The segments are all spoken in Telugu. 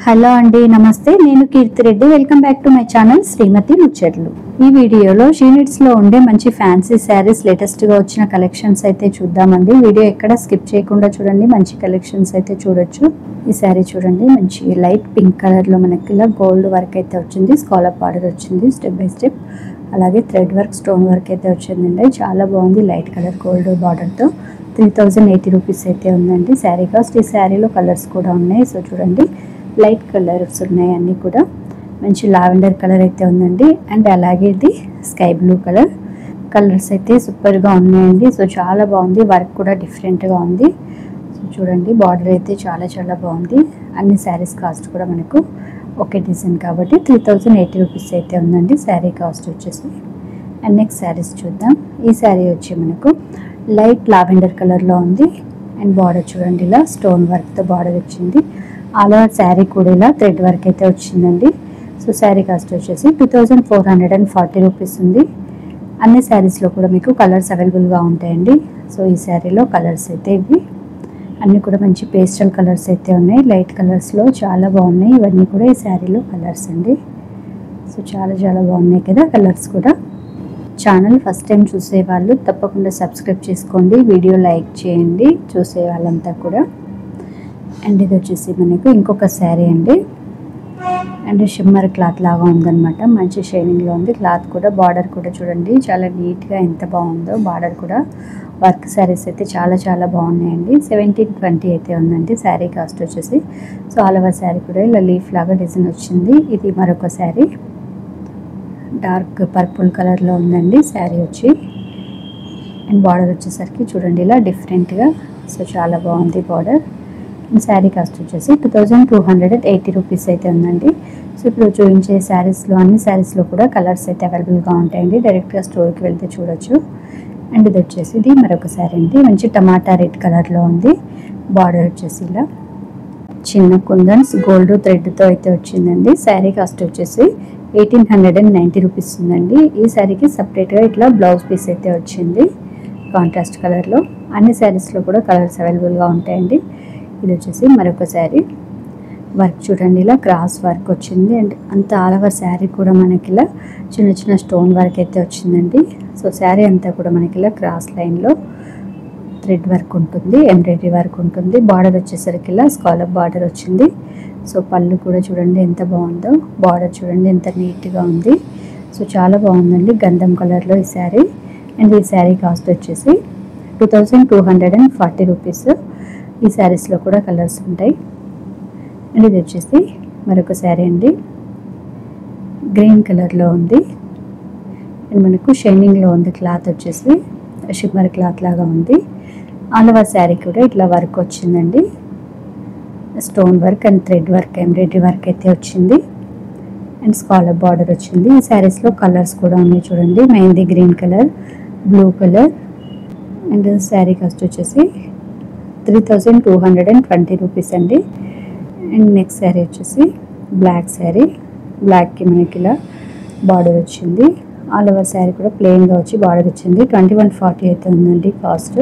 హలో అండి, నమస్తే. నేను Keerthi Reddy. Welcome back to my channel Srimathi Muchatlu. ఈ వీడియోలో షీనిట్స్ లో ఉండే మంచి ఫ్యాన్సీ శారీస్ లేటెస్ట్ గా వచ్చిన కలెక్షన్స్ అయితే చూద్దామండి. వీడియో ఎక్కడ స్కిప్ చేయకుండా చూడండి, మంచి కలెక్షన్స్ అయితే చూడొచ్చు. ఈ శారీ చూడండి, మంచి లైట్ పింక్ కలర్ లో మనకి ఇలా గోల్డ్ వర్క్ అయితే వచ్చింది, స్కాలప్ బార్డర్ వచ్చింది స్టెప్ బై స్టెప్, అలాగే థ్రెడ్ వర్క్ స్టోన్ వర్క్ అయితే వచ్చిందండి. చాలా బాగుంది, లైట్ కలర్ గోల్డ్ బార్డర్ తో 3080 రూపీస్ అయితే ఉందండి శారీ కాస్ట్. ఈ శారీలో కలర్స్ కూడా ఉన్నాయి, సో చూడండి. లైట్ కలర్స్ ఉన్నాయి, అన్నీ కూడా మంచి లావెండర్ కలర్ అయితే ఉందండి. అండ్ అలాగే ఇది స్కై బ్లూ కలర్స్ అయితే సూపర్గా ఉన్నాయండి. సో చాలా బాగుంది, వర్క్ కూడా డిఫరెంట్గా ఉంది. సో చూడండి, బార్డర్ అయితే చాలా చాలా బాగుంది. అన్ని శారీస్ కాస్ట్ కూడా మనకు ఒకే డిజైన్ కాబట్టి 3080 రూపీస్ అయితే ఉందండి శారీ కాస్ట్ వచ్చేసి. అండ్ నెక్స్ట్ శారీస్ చూద్దాం. ఈ శారీ వచ్చి మనకు లైట్ లావెండర్ కలర్లో ఉంది. అండ్ బార్డర్ చూడండి, ఇలా స్టోన్ వర్క్తో బార్డర్ వచ్చింది. ఆల్ ఓవర్ శారీ కూడా ఇలా థ్రెడ్ వర్క్ అయితే వచ్చిందండి. సో శారీ కాస్ట్ వచ్చేసి 2440 రూపీస్ ఉంది. అన్ని శారీస్లో కూడా మీకు కలర్స్ అవైలబుల్గా ఉంటాయండి. సో ఈ శారీలో కలర్స్ అయితే ఇవి అన్నీ కూడా మంచి పేస్టల్ కలర్స్ అయితే ఉన్నాయి, లైట్ కలర్స్లో చాలా బాగున్నాయి. ఇవన్నీ కూడా ఈ శారీలో కలర్స్ అండి. సో చాలా చాలా బాగున్నాయి కదా కలర్స్ కూడా. ఛానల్ ఫస్ట్ టైం చూసే వాళ్ళు తప్పకుండా సబ్స్క్రైబ్ చేసుకోండి, వీడియో లైక్ చేయండి చూసే వాళ్ళంతా కూడా. అండ్ ఇది వచ్చేసి మనకు ఇంకొక శారీ అండి. అండ్ షిమ్మర్ క్లాత్ లాగా ఉందన్నమాట, మంచి షైనింగ్లో ఉంది క్లాత్ కూడా. బార్డర్ కూడా చూడండి చాలా నీట్గా ఎంత బాగుందో, బార్డర్ కూడా వర్క్ శారీస్ అయితే చాలా చాలా బాగున్నాయండి. 1720 అయితే ఉందండి శారీ కాస్ట్ వచ్చేసి. సో ఆల్ ఓవర్ శారీ కూడా ఇలా లీఫ్ లాగా డిజైన్ వచ్చింది. ఇది మరొక శారీ, డార్క్ పర్పుల్ కలర్లో ఉందండి శారీ వచ్చి. అండ్ బార్డర్ వచ్చేసరికి చూడండి ఇలా డిఫరెంట్గా, సో చాలా బాగుంది బార్డర్. శారీ కాస్ట్ వచ్చేసి 2280 రూపీస్ అయితే ఉందండి. సో ఇప్పుడు చూపించే శారీస్లో అన్ని శారీస్లో కూడా కలర్స్ అయితే అవైలబుల్గా ఉంటాయండి, డైరెక్ట్గా స్టోర్కి వెళ్తే చూడొచ్చు. అండ్ ఇది వచ్చేసి ఇది మరొక శారీ అండి, మంచి టమాటా రెడ్ కలర్లో ఉంది. బార్డర్ వచ్చేసి ఇలా చిన్న కుందన్స్ గోల్డ్ థ్రెడ్తో అయితే వచ్చిందండి. శారీ కాస్ట్ వచ్చేసి 1890 రూపీస్ ఉందండి. ఈ శారీకి సపరేట్గా ఇట్లా బ్లౌజ్ పీస్ అయితే వచ్చింది కాంట్రాస్ట్ కలర్లో. అన్ని శారీస్లో కూడా కలర్స్ అవైలబుల్గా ఉంటాయండి. ఇది వచ్చేసి మరొక శారీ, వర్క్ చూడండి ఇలా క్రాస్ వర్క్ వచ్చింది. అండ్ అంత ఆల్ ఓవర్ శారీ కూడా మనకి ఇలా చిన్న చిన్న స్టోన్ వర్క్ అయితే వచ్చిందండి. సో శారీ అంతా కూడా మనకి ఇలా క్రాస్ లైన్లో థ్రెడ్ వర్క్ ఉంటుంది, ఎంబ్రాయిడరీ వర్క్ ఉంటుంది. బార్డర్ వచ్చేసరికి ఇలా స్కాలప్ బార్డర్ వచ్చింది. సో పళ్ళు కూడా చూడండి ఎంత బాగుందో, బార్డర్ చూడండి ఎంత నీట్గా ఉంది. సో చాలా బాగుందండి, గంధం కలర్లో ఈ శారీ. అండ్ ఈ శారీ కాస్ట్ వచ్చేసి 2240 రూపీస్. ఈ శారీస్లో కూడా కలర్స్ ఉంటాయి. అండ్ ఇది వచ్చేసి మరొక శారీ అండి, గ్రీన్ కలర్లో ఉంది. అండ్ మనకు షైనింగ్లో ఉంది క్లాత్ వచ్చేసి, షిమ్మర్ క్లాత్ లాగా ఉంది. ఆల్ ఓవర్ శారీ కూడా ఇట్లా వర్క్ వచ్చిందండి, stone work and thread work embroidery work అయితే వచ్చింది. అండ్ స్కాలప్ బార్డర్ వచ్చింది. ఈ శారీస్లో కలర్స్ కూడా ఉన్నాయి చూడండి, mehndi green colour, blue colour. And sari cost వచ్చేసి 3220 రూపీస్ అండి. అండ్ నెక్స్ట్ శారీ వచ్చేసి బ్లాక్ శారీ, బ్లాక్కి మనకి ఇలా బార్డర్ వచ్చింది. ఆల్ ఓవర్ శారీ కూడా ప్లెయిన్గా వచ్చి బార్డర్ వచ్చింది. 2140 అయితే ఉందండి కాస్ట్.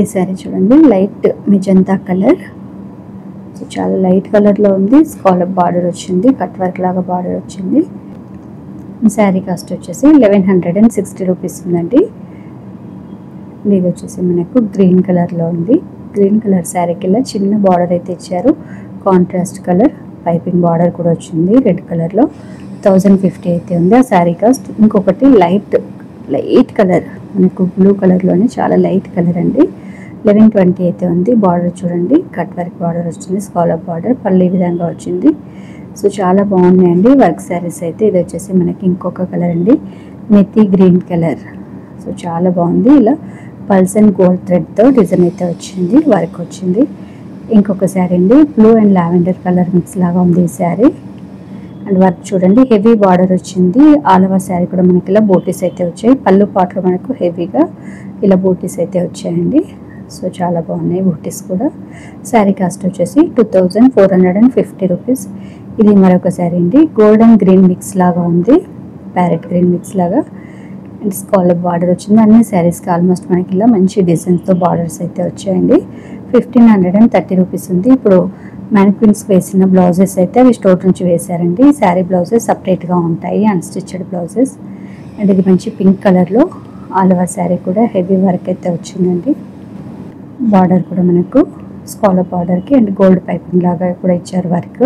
ఈ శారీ చూడండి లైట్ మెజంతా కలర్, సో చాలా లైట్ కలర్లో ఉంది. స్కాలప్ బార్డర్ వచ్చింది, కట్ వర్క్ లాగా బార్డర్ వచ్చింది. శారీ కాస్ట్ వచ్చేసి 1160 రూపీస్ ఉందండి. ఇది వచ్చేసి మనకు గ్రీన్ కలర్లో ఉంది. గ్రీన్ కలర్ శారీకి ఇలా చిన్న బార్డర్ అయితే ఇచ్చారు, కాంట్రాస్ట్ కలర్ పైపింగ్ బార్డర్ కూడా వచ్చింది రెడ్ కలర్లో. 1050 అయితే ఉంది ఆ శారీ కాస్ట్. ఇంకొకటి లైట్ కలర్ మనకు బ్లూ కలర్లోనే చాలా లైట్ కలర్ అండి, 1120 అయితే ఉంది. బార్డర్ చూడండి కట్ వర్క్ బార్డర్ వచ్చింది, స్కాలప్ బార్డర్, పళ్ళు ఈ విధంగా వచ్చింది. సో చాలా బాగున్నాయండి వర్క్ శారీస్ అయితే. ఇది వచ్చేసి మనకి ఇంకొక కలర్ అండి, మెథీ గ్రీన్ కలర్. సో చాలా బాగుంది, ఇలా పల్స్ అండ్ గోల్డ్ థ్రెడ్తో డిజైన్ అయితే వచ్చింది, వర్క్ వచ్చింది. ఇంకొక శారీ అండి, blue and lavender colour mix లాగా ఉంది ఈ శారీ. అండ్ వర్క్ చూడండి హెవీ బార్డర్ వచ్చింది. ఆల్ ఓవర్ శారీ కూడా మనకి ఇలా బూటీస్ అయితే వచ్చాయి, పళ్ళు పాటలో మనకు హెవీగా ఇలా బూటీస్ అయితే వచ్చాయండి. సో చాలా బాగున్నాయి బూటీస్ కూడా. శారీ కాస్ట్ వచ్చేసి 2450 రూపీస్. ఇది మరొక శారీ అండి, గోల్డ్ అండ్ గ్రీన్ మిక్స్ లాగా ఉంది, ప్యారెట్ గ్రీన్ మిక్స్ లాగా. అండ్ స్కాలప్ బార్డర్ వచ్చింది. అన్ని శారీస్కి ఆల్మోస్ట్ మనకి ఇలా మంచి డిజైన్స్తో బార్డర్స్ అయితే వచ్చాయండి. 1530 రూపీస్ ఉంది. ఇప్పుడు మ్యానిక్విన్స్ వేసిన బ్లౌజెస్ అయితే అవి స్టోర్ నుంచి వేశారండి. శారీ బ్లౌజెస్ సపరేట్గా ఉంటాయి, అన్స్టిచ్డ్ బ్లౌజెస్. అండ్ ఇది మంచి పింక్ కలర్లో ఆల్ ఓవర్ శారీ కూడా హెవీ వర్క్ అయితే వచ్చిందండి. బార్డర్ కూడా మనకు స్కాలప్ బార్డర్కి అండ్ గోల్డ్ పైపింగ్ లాగా కూడా ఇచ్చారు వర్క్.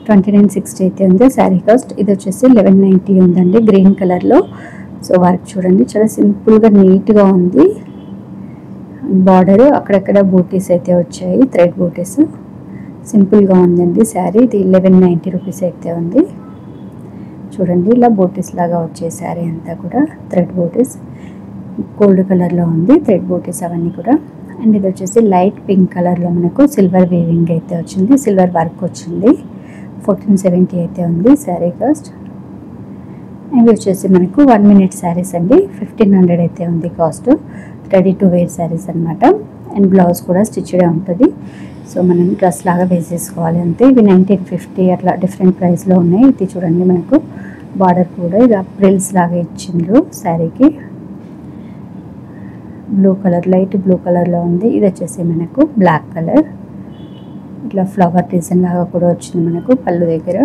2960 అయితే ఉంది శారీ కాస్ట్. ఇది వచ్చేసి 1190 ఉందండి గ్రీన్ కలర్లో. సో వర్క్ చూడండి చాలా సింపుల్గా నీట్గా ఉంది. బార్డర్ అక్కడక్కడ బూటీస్ అయితే వచ్చాయి, థ్రెడ్ బూటీస్. సింపుల్గా ఉందండి శారీ. ఇది 1190 రూపీస్ అయితే ఉంది. చూడండి ఇలా బూటీస్ లాగా వచ్చే శారీ అంతా కూడా థ్రెడ్ బూటీస్, గోల్డ్ కలర్లో ఉంది థ్రెడ్ బూటీస్ అవన్నీ కూడా. అండ్ ఇది వచ్చేసి లైట్ పింక్ కలర్లో మనకు సిల్వర్ వీవింగ్ అయితే వచ్చింది, సిల్వర్ వర్క్ వచ్చింది. 1470 అయితే ఉంది శారీ కాస్ట్. ఇవి వచ్చేసి మనకు 1 minute శారీస్ అండి. 1500 అయితే ఉంది cost. Ready to wear saris అనమాట. అండ్ బ్లౌజ్ కూడా స్టిచ్డే ఉంటుంది. సో మనం డ్రెస్ లాగా వేసేసుకోవాలి అంతే. ఇవి 1950 అట్లా డిఫరెంట్ ప్రైస్లో ఉన్నాయి. ఇది చూడండి మనకు బార్డర్ కూడా ఇది ప్రిల్స్ లాగా ఇచ్చిండ్రు శారీకి. బ్లూ కలర్, లైట్ బ్లూ కలర్లో ఉంది. ఇది వచ్చేసి మనకు బ్లాక్ కలర్, ఇట్లా ఫ్లవర్ డిజైన్ లాగా కూడా వచ్చింది మనకు పళ్ళు దగ్గర.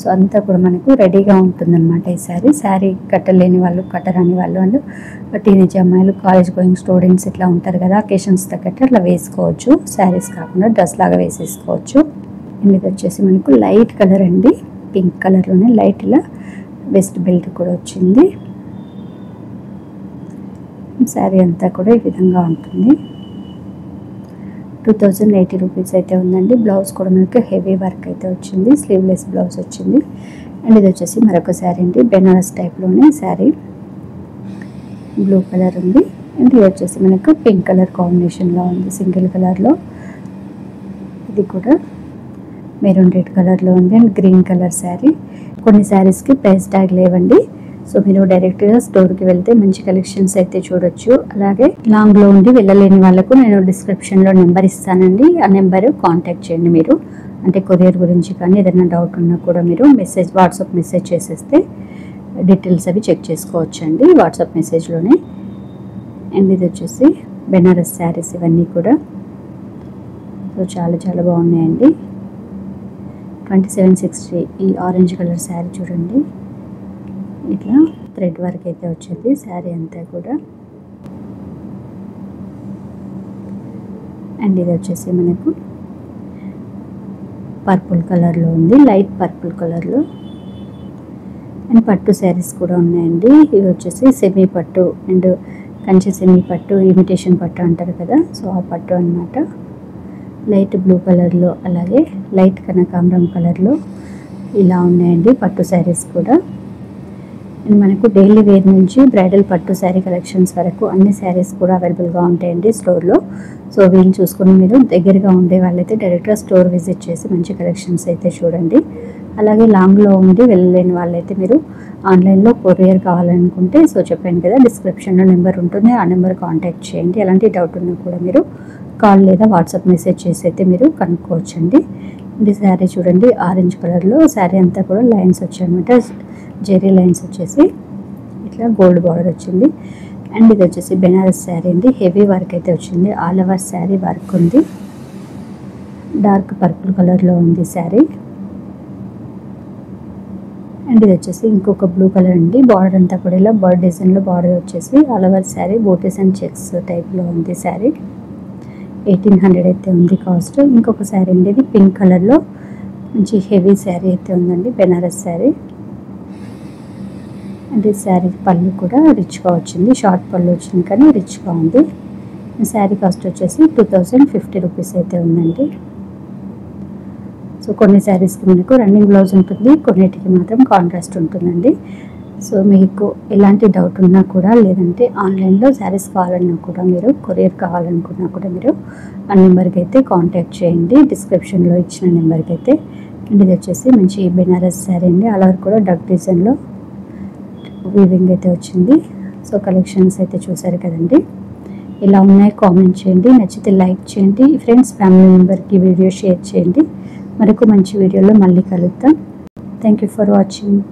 సో అంతా కూడా మనకు రెడీగా ఉంటుందన్నమాట ఈ శారీ. శారీ కట్టలేని వాళ్ళు, కట్టరాని వాళ్ళు అండ్ టీనేజ్ అమ్మాయిలు, కాలేజ్ గోయింగ్ స్టూడెంట్స్ ఇట్లా ఉంటారు కదా, అకేషన్స్ తగ్గట్టు అట్లా వేసుకోవచ్చు. శారీస్ కాకుండా డ్రెస్ లాగా వేసేసుకోవచ్చు. అండ్ ఇది వచ్చేసి మనకు లైట్ కలర్ అండి, పింక్ కలర్లోనే లైట్ ఇలా వెస్ట్ బెల్ట్ కూడా వచ్చింది. శారీ అంతా కూడా ఈ విధంగా ఉంటుంది. 2080 రూపీస్ అయితే ఉందండి. బ్లౌజ్ కూడా మనకు హెవీ వర్క్ అయితే వచ్చింది, స్లీవ్లెస్ బ్లౌజ్ వచ్చింది. అండ్ ఇది వచ్చేసి మరొక శారీ అండి, బెనారస్ టైప్లోనే శారీ. బ్లూ కలర్ ఉంది. అండ్ ఇది వచ్చేసి మనకు పింక్ కలర్ కాంబినేషన్లో ఉంది, సింగిల్ కలర్లో. ఇది కూడా మెరూన్ రెడ్ కలర్లో ఉంది అండ్ గ్రీన్ కలర్ శారీ. కొన్ని శారీస్కి ప్రైస్ ట్యాగ్ లేవండి. సో మీరు డైరెక్ట్గా స్టోర్కి వెళ్తే మంచి కలెక్షన్స్ అయితే చూడొచ్చు. అలాగే లాంగ్లో ఉండి వెళ్ళలేని వాళ్ళకు నేను డిస్క్రిప్షన్లో నెంబర్ ఇస్తానండి. ఆ నెంబర్ కాంటాక్ట్ చేయండి మీరు. అంటే కొరియర్ గురించి కానీ ఏదైనా డౌట్ ఉన్నా కూడా మీరు వాట్సాప్ మెసేజ్ చేసేస్తే డీటెయిల్స్ అవి చెక్ చేసుకోవచ్చండి వాట్సాప్ మెసేజ్లోనే. అండ్ ఇది వచ్చేసి బెనారస్ శారీస్ ఇవన్నీ కూడా. సో చాలా చాలా బాగున్నాయండి. 2760 ఈ ఆరెంజ్ కలర్ శారీ చూడండి, ఇట్లా థ్రెడ్ వర్క్ అయితే వచ్చింది శారీ అంతా కూడా. అండ్ ఇది వచ్చేసి మనకు పర్పుల్ కలర్లో ఉంది, లైట్ పర్పుల్ కలర్లో. అండ్ పట్టు శారీస్ కూడా ఉన్నాయండి. ఇవి వచ్చేసి సెమీ పట్టు అండ్ కంచి సెమీ పట్టు, ఇమిటేషన్ పట్టు అంటారు కదా, సో ఆ పట్టు అన్నమాట. లైట్ బ్లూ కలర్లో అలాగే లైట్ కనకాంబరం కలర్లో ఇలా ఉన్నాయండి పట్టు శారీస్ కూడా. అండ్ మనకు డైలీ వేర్ నుంచి బ్రైడల్ పట్టు శారీ కలెక్షన్స్ వరకు అన్ని శారీస్ కూడా అవైలబుల్గా ఉంటాయండి స్టోర్లో. సో వీళ్ళు చూసుకొని మీరు దగ్గరగా ఉండే వాళ్ళైతే డైరెక్ట్గా స్టోర్ విజిట్ చేసి మంచి కలెక్షన్స్ అయితే చూడండి. అలాగే లాంగ్లో ఉండి వెళ్ళలేని వాళ్ళైతే మీరు ఆన్లైన్లో కొరియర్ కావాలనుకుంటే సో చెప్పాను కదా, డిస్క్రిప్షన్లో నెంబర్ ఉంటుంది, ఆ నెంబర్ కాంటాక్ట్ చేయండి. ఎలాంటి డౌట్ ఉన్నా కూడా మీరు కాల్ లేదా వాట్సాప్ మెసేజ్ చేసి అయితే మీరు కనుక్కోవచ్చండి. ఇది శారీ చూడండి ఆరెంజ్ కలర్లో. శారీ అంతా కూడా లైన్స్ వచ్చాయన్నమాట, జెరీ లైన్స్ వచ్చేసి ఇట్లా గోల్డ్ బార్డర్ వచ్చింది. అండ్ ఇది వచ్చేసి బెనారస్ శారీ అండి, హెవీ వర్క్ అయితే వచ్చింది. ఆల్ ఓవర్ శారీ వర్క్ ఉంది, డార్క్ పర్పుల్ కలర్లో ఉంది శారీ. అండ్ ఇది వచ్చేసి ఇంకొక బ్లూ కలర్ అండి, బార్డర్ అంతా కూడా ఇలా బర్డ్ డిజైన్లో బార్డర్ వచ్చేసి ఆల్ ఓవర్ శారీ బోటీస్ అండ్ చెక్స్ టైప్లో ఉంది శారీ. 1800 అయితే ఉంది కాస్ట్. ఇంకొక శారీ అండి, ఇది పింక్ కలర్లో మంచి హెవీ శారీ అయితే ఉందండి, బెనారస్ శారీ. అండ్ ఈ శారీ పళ్ళు కూడా రిచ్గా వచ్చింది, షార్ట్ పళ్ళు వచ్చింది కానీ రిచ్గా ఉంది. శారీ కాస్ట్ వచ్చేసి 2050 రూపీస్ అయితే ఉందండి. సో కొన్ని శారీస్కి మనకు రన్నింగ్ బ్లౌజ్ ఉంటుంది, కొన్నిటికి మాత్రం కాంట్రాస్ట్ ఉంటుందండి. సో మీకు ఎలాంటి డౌట్ ఉన్నా కూడా లేదంటే ఆన్లైన్లో శారీస్ కావాలన్నా కూడా మీరు కొరియర్ కావాలనుకున్నా కూడా మీరు ఆ నెంబర్కి అయితే కాంటాక్ట్ చేయండి, డిస్క్రిప్షన్లో ఇచ్చిన నెంబర్కి అయితే. అండ్ ఇది వచ్చేసి మంచి బెనారస్ శారీ అండి, అలా కూడా డక్ డిజైన్లో వీవింగ్ అయితే వచ్చింది. సో కలెక్షన్స్ అయితే చూసారు కదండి, ఇలా ఉన్నాయి. కామెంట్ చేయండి, నచ్చితే లైక్ చేయండి, ఫ్రెండ్స్ ఫ్యామిలీ మెంబర్కి వీడియో షేర్ చేయండి. మరొక మంచి వీడియోలో మళ్ళీ కలుద్దాం. Thank you for watching.